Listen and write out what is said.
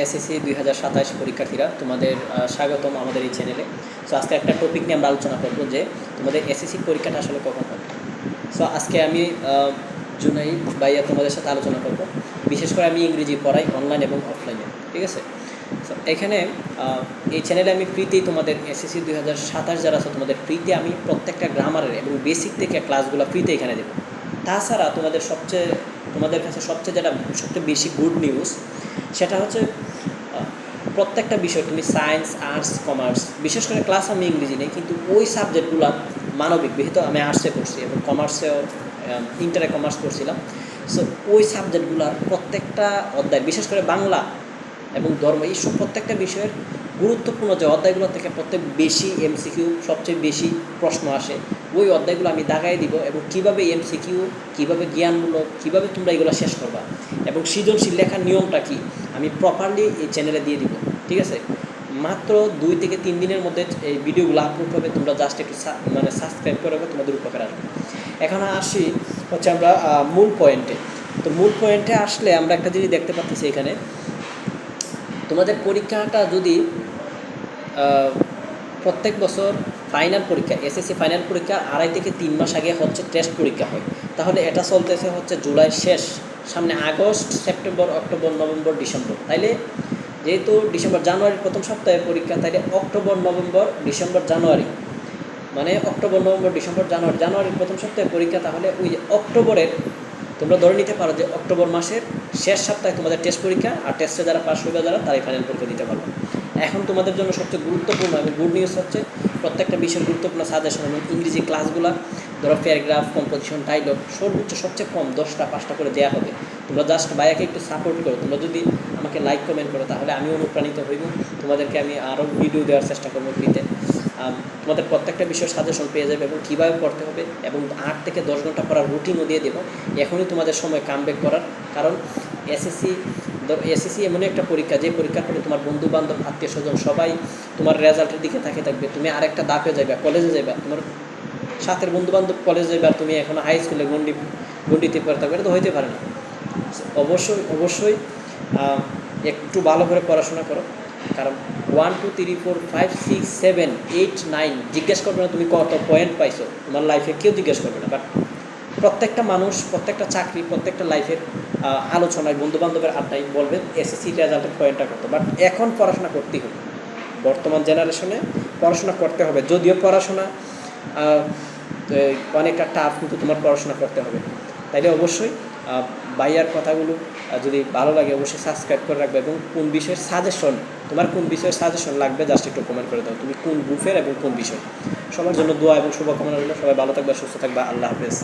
SSC 2027 পরীক্ষার্থীরা তোমাদের স্বাগতম আমাদের এই চ্যানেলে। সো আজকে একটা টপিক নিয়ে আমরা আলোচনা করব যে তোমাদের এসএসসি পরীক্ষাটা আসলে কখন হবে। সো আজকে আমি জুনাই ভাইয়া তোমাদের সাথে আলোচনা করব। বিশেষ করে আমি ইংরেজি পড়াই অনলাইন এবং অফলাইনে, ঠিক আছে। সো এখানে এই চ্যানেলে আমি ফ্রিতেই তোমাদের এসএসসি 2027 যারা আছে তোমাদের ফ্রিতে আমি প্রত্যেকটা গ্রামারের এবং বেসিক থেকে ক্লাসগুলো ফ্রিতে এখানে দেবো। তাছাড়া তোমাদের কাছে সবচেয়ে বেশি গুড নিউজ সেটা হচ্ছে প্রত্যেকটা বিষয় তুমি সায়েন্স, আর্টস, কমার্স, বিশেষ করে ক্লাস আমি ইংরেজি নেই, কিন্তু ওই সাবজেক্টগুলো মানবিক, যেহেতু আমি আর্টসে পড়ছি এবং কমার্সেও ইন্টারে কমার্স পড়ছিলাম। সো ওই সাবজেক্টগুলোর প্রত্যেকটা অধ্যায়, বিশেষ করে বাংলা এবং ধর্ম, এইসব প্রত্যেকটা বিষয়ের গুরুত্বপূর্ণ যে অধ্যায়গুলো থেকে প্রত্যেক বেশি এমসিকিউ, সবচেয়ে বেশি প্রশ্ন আসে, ওই অধ্যায়গুলো আমি দাগাই দিব এবং কীভাবে এমসিকিউ, কীভাবে জ্ঞানমূলক, কীভাবে তোমরা এগুলো শেষ করবা এবং সৃজনশীল লেখার নিয়মটা কী আমি প্রপারলি এই চ্যানেলে দিয়ে দিব, ঠিক আছে। মাত্র 2 থেকে 3 দিনের মধ্যে এই ভিডিওগুলো আপলোড হবে, তোমরা জাস্ট একটু সাবস্ক্রাইব করে রাখবে, তোমাদের উপকার আসবে। এখন আসি হচ্ছে আমরা মূল পয়েন্টে। তো মূল পয়েন্টে আসলে আমরা একটা জিনিস দেখতে পাচ্ছি, এখানে তোমাদের পরীক্ষাটা যদি প্রত্যেক বছর ফাইনাল পরীক্ষা, এসএসসি ফাইনাল পরীক্ষা 2.5 থেকে 3 মাস আগে হচ্ছে টেস্ট পরীক্ষা হয়, তাহলে এটা চলতেছে হচ্ছে জুলাই শেষ, সামনে August, September, October, November, December. তাইলে যেহেতু জানুয়ারির প্রথম সপ্তাহে পরীক্ষা, তাইলে অক্টোবর, নভেম্বর, ডিসেম্বর, জানুয়ারি, মানে অক্টোবর, নভেম্বর, ডিসেম্বর, জানুয়ারির প্রথম সপ্তাহে পরীক্ষা। তাহলে ওই যে অক্টোবরের, তোমরা ধরে নিতে পারো যে অক্টোবর মাসের শেষ সপ্তাহে তোমাদের টেস্ট পরীক্ষা, আর টেস্টে যারা পাস হইবে তারাই ফাইনাল পরীক্ষা দিতে পারবে। এখন তোমাদের জন্য সবচেয়ে গুরুত্বপূর্ণ এবং গুড নিউজ হচ্ছে প্রত্যেকটা বিষয়ের গুরুত্বপূর্ণ সাজেশন এবং ইংরেজি ক্লাসগুলো, ধরো প্যারাগ্রাফ, কম্পোজিশন, ডায়লগ, সর্বোচ্চ সবচেয়ে কম 10টা 5টা করে দেওয়া হবে। তোমরা জাস্ট ভাইয়াকে একটু সাপোর্ট করো, তোমরা যদি আমাকে লাইক কমেন্ট করো তাহলে আমি অনুপ্রাণিত হইব, তোমাদেরকে আমি আরও ভিডিও দেওয়ার চেষ্টা করবো ফ্রিতে। তোমাদের প্রত্যেকটা বিষয় সাজেশন পেয়ে যাবে এবং কীভাবে পড়তে হবে এবং 8 থেকে 10 ঘন্টা পড়ার রুটিনও দিয়ে দেবো। এখনই তোমাদের সময় কামব্যাক করার, কারণ এসএসসি এমন একটা পরীক্ষা, যে পরীক্ষার পরে তোমার বন্ধু বান্ধব, আত্মীয় স্বজন সবাই তোমার রেজাল্টের দিকে থাকবে। তুমি আরেকটা ধাপে যাবে, কলেজে যাবে, তোমার সাথের বন্ধু বান্ধব কলেজে যাবে আর তুমি এখন হাই স্কুলে গণ্ডিতে পড়ে থাকবে, এটা তো হইতে পারে না। অবশ্যই একটু ভালো করে পড়াশোনা করো, কারণ 1 2 3 4 5 6 7 8 9 জিজ্ঞেস করবে না তুমি কত পয়েন্ট পাইছো, তোমার লাইফে কেউ জিজ্ঞেস করবে না। বাট প্রত্যেকটা মানুষ, প্রত্যেকটা চাকরি, প্রত্যেকটা লাইফের আলোচনায়, বন্ধুবান্ধবের আড্ডায় বলবে এসএসসি রেজাল্টের পয়েন্টটা কত। বাট এখন পড়াশোনা করতেই হবে, বর্তমান জেনারেশনে পড়াশোনা করতে হবে। যদিও পড়াশোনা অনেকটা টাফ, কিন্তু তোমার পড়াশোনা করতে হবে। তাইলে অবশ্যই ভাইয়ার কথাগুলো যদি ভালো লাগে অবশ্যই সাবস্ক্রাইব করে রাখবে এবং কোন বিষয়ের সাজেশন, তোমার কোন বিষয়ের সাজেশন লাগবে জাস্ট একটু কমেন্ট করে দাও, তুমি কোন গ্রুপের এবং কোন বিষয়। সবার জন্য দোয়া এবং শুভকামনা রইল। সবাই ভালো থাকবে, সুস্থ থাকবে। আল্লাহ হাফেজ।